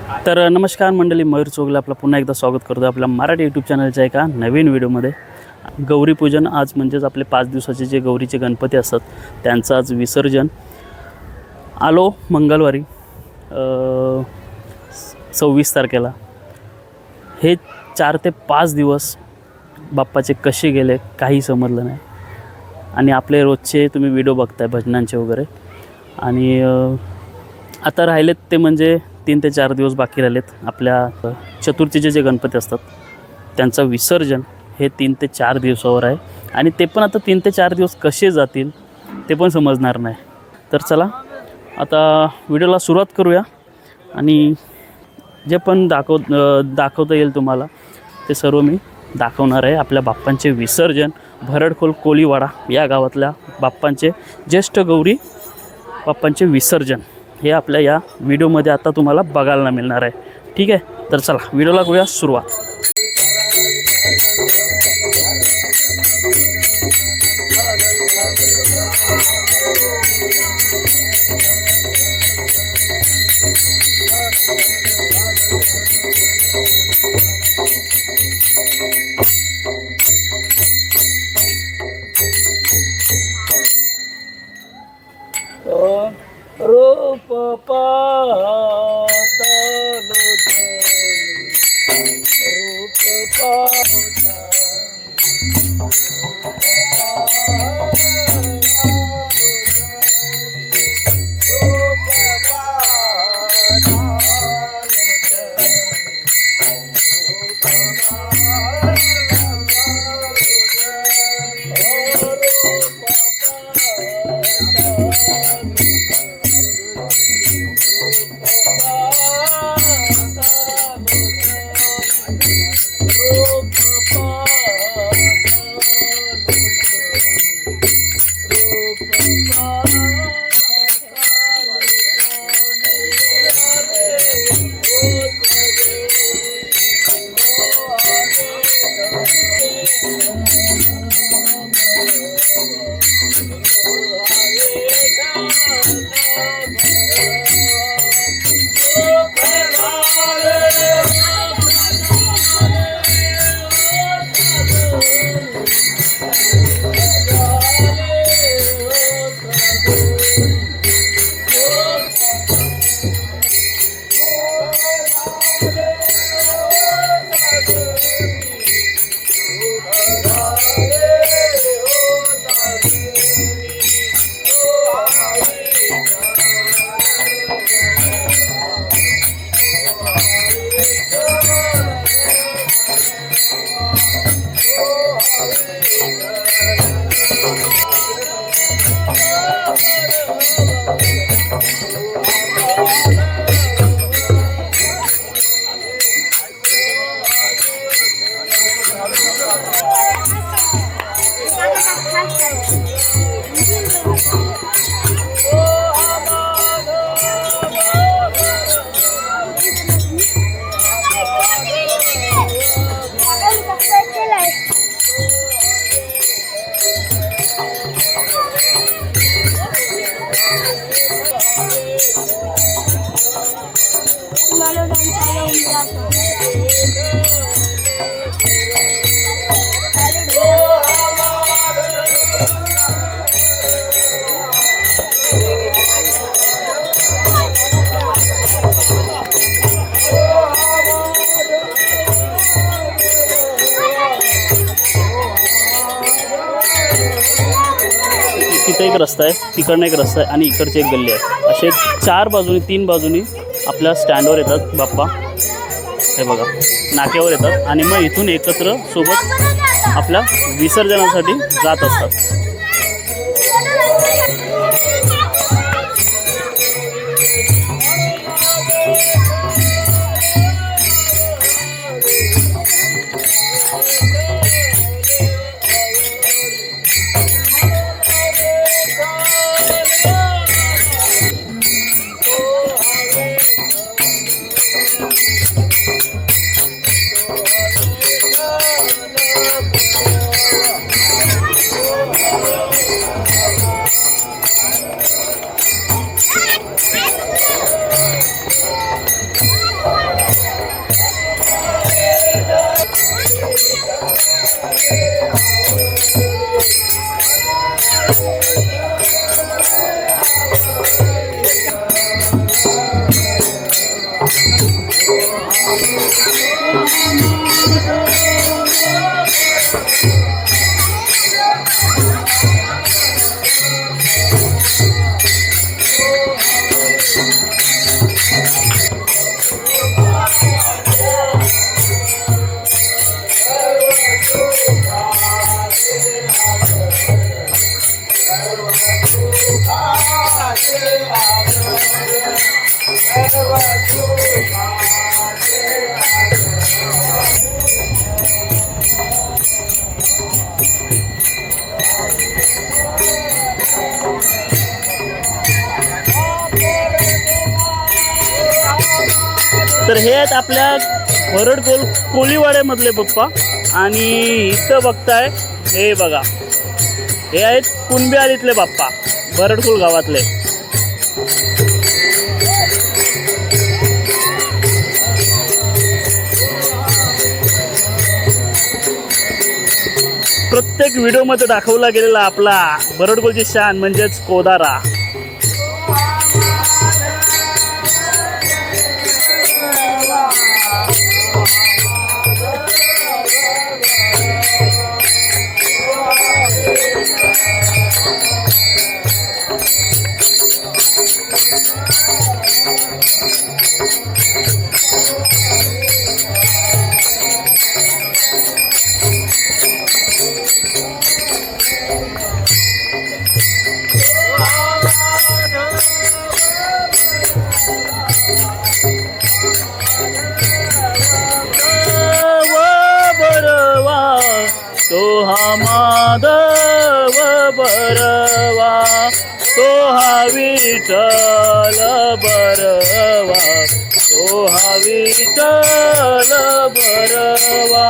तर नमस्कार मंडळी, मयूर चोगले आपलं पुन्हा एकदा स्वागत करतो आपल्या मराठी यूट्यूब चॅनलच्या एका नवीन व्हिडिओमध्ये. गौरीपूजन आज म्हणजेच आपले 5 दिवसाचे जे गौरीचे गणपती असतात त्यांचं आज विसर्जन. आलो मंगळवारी 26 तारखेला. हे 4 ते 5 दिवस बाप्पाचे कसे गेले काही समजलं नाही. आणि आपले रोजचे तुम्ही व्हिडिओ बघताय भजनांचे वगैरे. आणि आता राहिलेत ते म्हणजे 3 ते 4 दिवस बाकी राहिलेत. आपल्या चतुर्थीचे जे गणपती असतात त्यांचं विसर्जन हे 3 ते 4 दिवसावर आहे. आणि ते पण आता 3 ते 4 दिवस कसे जातील ते पण समजणार नाही. तर चला आता व्हिडिओला सुरुवात करूया. आणि जे पण दाखवता येईल तुम्हाला ते सर्व मी दाखवणार आहे. आपल्या बाप्पांचे विसर्जन भरडखोल कोळीवाडा या गावातल्या बाप्पांचे ज्येष्ठ गौरी बाप्पांचे विसर्जन हे आपल्या या व्हिडिओमध्ये आता तुम्हाला बघायला मिळणार आहे. ठीक आहे, तर चला व्हिडिओला करूया सुरुवात. रूप पाहता रूप पाहता तिथे एक रस्ता आहे, तिकडनं एक रस्ता आहे आणि इकडची एक गल्ली आहे. असे 4 बाजूनी 3 बाजूनी आपल्या स्टँडवर येतात बाप्पा. हे बघा नाक्यावर येतात आणि मग इथून एकत्र सोबत आपल्या विसर्जनासाठी जात असतात. तर हे आहेत आपल्या वरड कोळीवाड्यामधले बाप्पा. आणि इथं बघताय, हे बघा, हे आहेत कुणबी आलीतले बाप्पा, बरडकुल गावातले. प्रत्येक व्हिडिओमध्ये दाखवला गेलेला आपला बरडकुलची शान म्हणजेच कोदारा. तो हा माधव बरवा, तो हा विठ्ठल बरवा, तो हा विठ्ठल बरवा,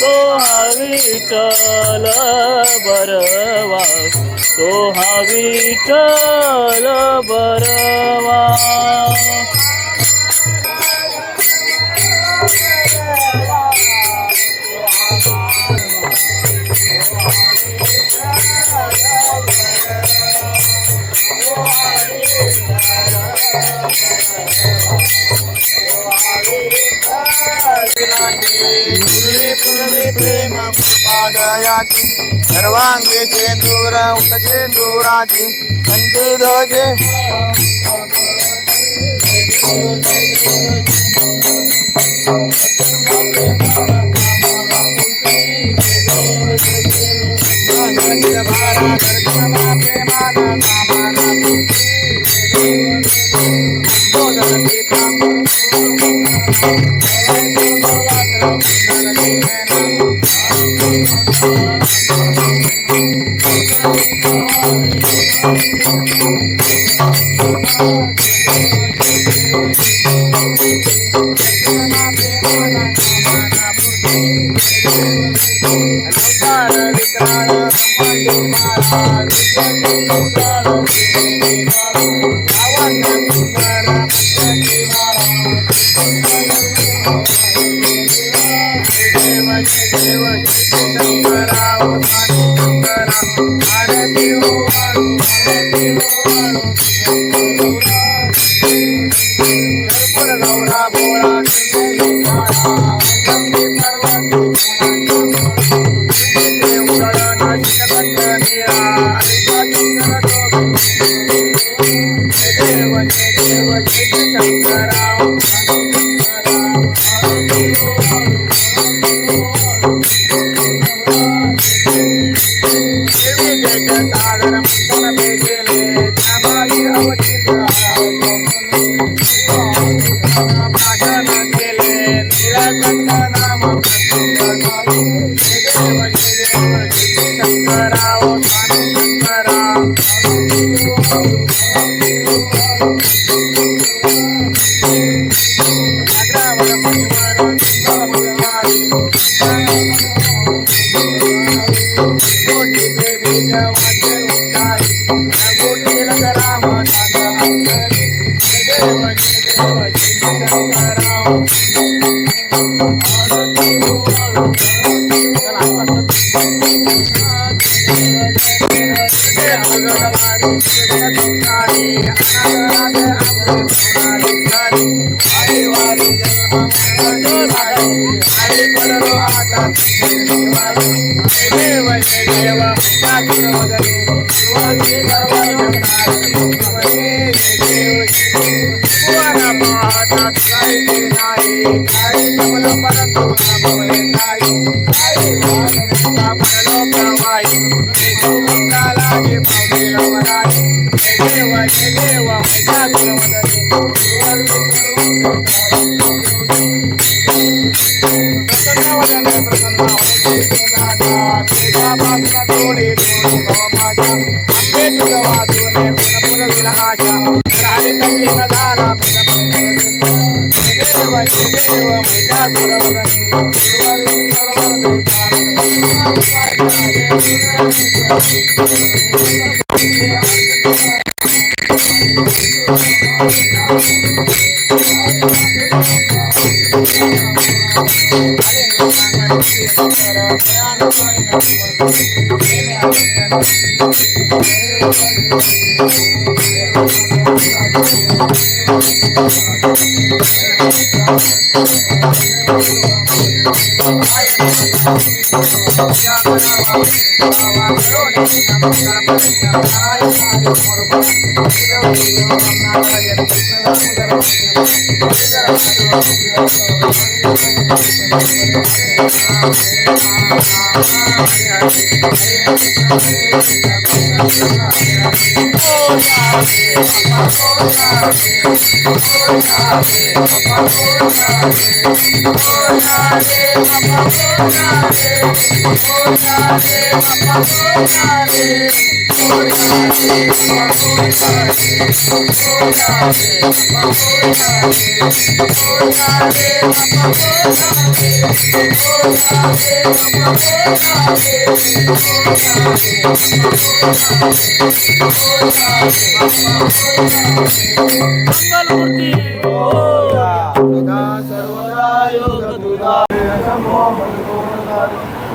तो हा विठ्ठल बरवा, तो हा विठ्ठल बरवा. प्रेम पादयाची सर्वांगे चेंदूर चेंदूराची कंठी ध्वजे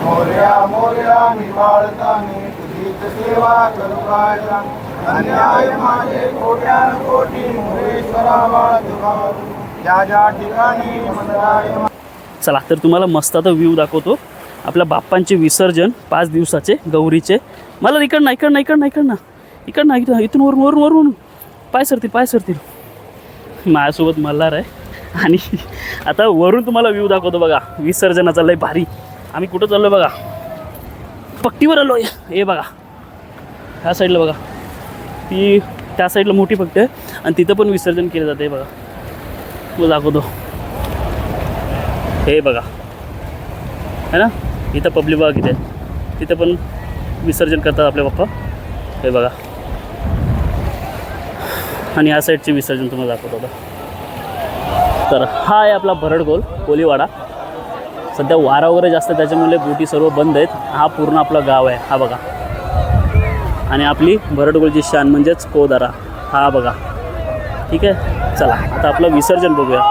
मोर्या मोर्या निवाळताने तुझीच सेवा करू काय अन्याय माझे कोट्यान कोटी मुरेश्वरा बाळ ज्या ज्या ठिकाणी मंदिराय. चला तर तुम्हाला मस्त आता व्ह्यू दाखवतो आपल्या बाप्पांचे विसर्जन 5 दिवसाचे गौरीचे. मला इकडनं इकडनं इकडनं इकडनं इकडनं इकडं इथून वरून वरून वरून पाय सरतील माझ्यासोबत मल्हार आहे. आणि आता वरून तुम्हाला व्ह्यू दाखवतो बघा विसर्जनाचा लय भारी. आम्ही कुठं चाललो बघा पट्टीवर आलो आहे. हे बघा ह्या साईडला बघा ती त्या साईडला मोठी पट्टी आहे आणि तिथं पण विसर्जन केलं जाते. बघा तो दाखवतो हे बघा है ना. इथं पब्लिक बघा किती आहे तिथं पण विसर्जन करतात आपले बाप्पा. हे बघा आणि या साईडचे विसर्जन तुम्हाला दाखवतो आता. तर हा आहे आपला भरडगोल कोलीवाडा. सध्या वारा वगैरे जास्त त्याच्यामुळे बोटी सर्व बंद आहेत. हा पूर्ण आपला गाव आहे हा बघा. आणि आपली भरडगोलची शान म्हणजेच कोदारा हा बघा. ठीक आहे चला आता आपलं विसर्जन बघूया.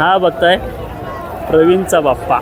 हा बघताय प्रवीणचा बाप्पा.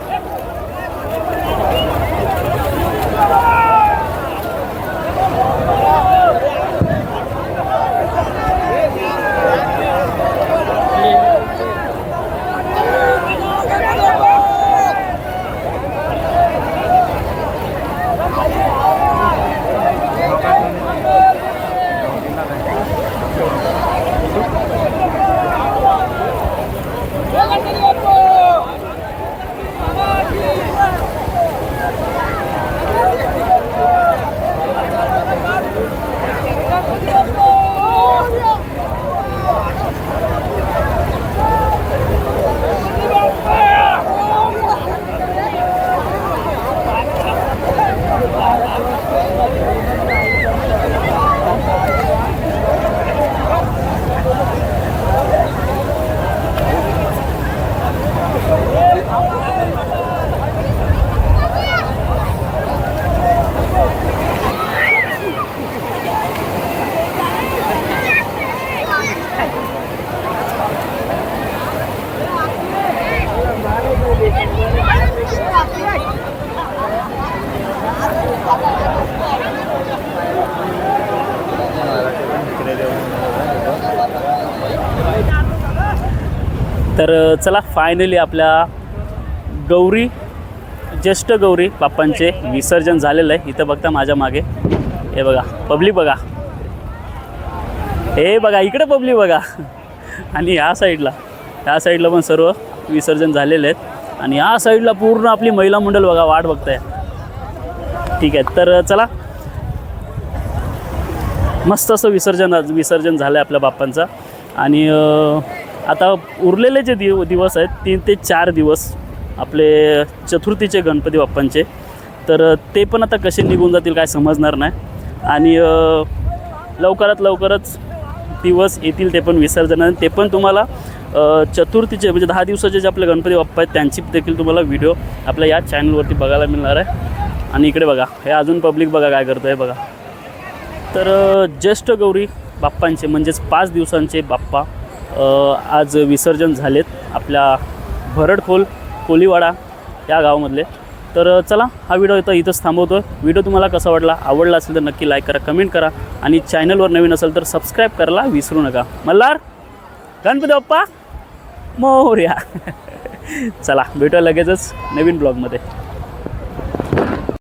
तर चला फायनली आपल्या गौरी ज्येष्ठ गौरी बाप्पांचे विसर्जन झालेलं आहे. इथं बघता माझ्या मागे हे बघा पब्लिक बघा, हे बघा इकडे पब्लिक बघा आणि ह्या साईडला पण सर्व विसर्जन झालेले आहेत आणि ह्या साईडला पूर्ण आपली महिला मंडळ बघा वाट बघताय. ठीक आहे, तर चला मस्त असं विसर्जन झालं आहे आपल्या बाप्पांचं. आणि आता उरलेले जे दिवस आहेत 3 ते 4 दिवस आपले चतुर्थीचे गणपती बाप्पांचे, तर ते पण आता कसे निघून जातील काय समजणार नाही. आणि लवकरच दिवस येतील ते पण विसर्जन, ते पण तुम्हाला चतुर्थीचे म्हणजे 10 दिवसाचे जे आपले गणपती बाप्पा आहेत त्यांची देखील तुम्हाला व्हिडिओ आपल्या या चॅनलवरती बघायला मिळणार आहे. आणि इकडे बघा हे अजून पब्लिक बघा काय करतं आहे बघा. तर ज्येष्ठ गौरी बाप्पांचे म्हणजेच 5 दिवसांचे बाप्पा आज विसर्जन झालेत आपल्या भरडखोल कोलीवाडा या गावामधले. तर चला हा व्हिडिओ इथंच थांबवतो. व्हिडिओ तुम्हाला कसा आवडला असेल तर नक्की लाईक करा, कमेंट करा आणि चॅनलवर नवीन असेल तर सबस्क्राईब करायला विसरू नका. मल्हार गणपती बाप्पा मोरया. चला भेटूया लगेचच नवीन ब्लॉगमध्ये.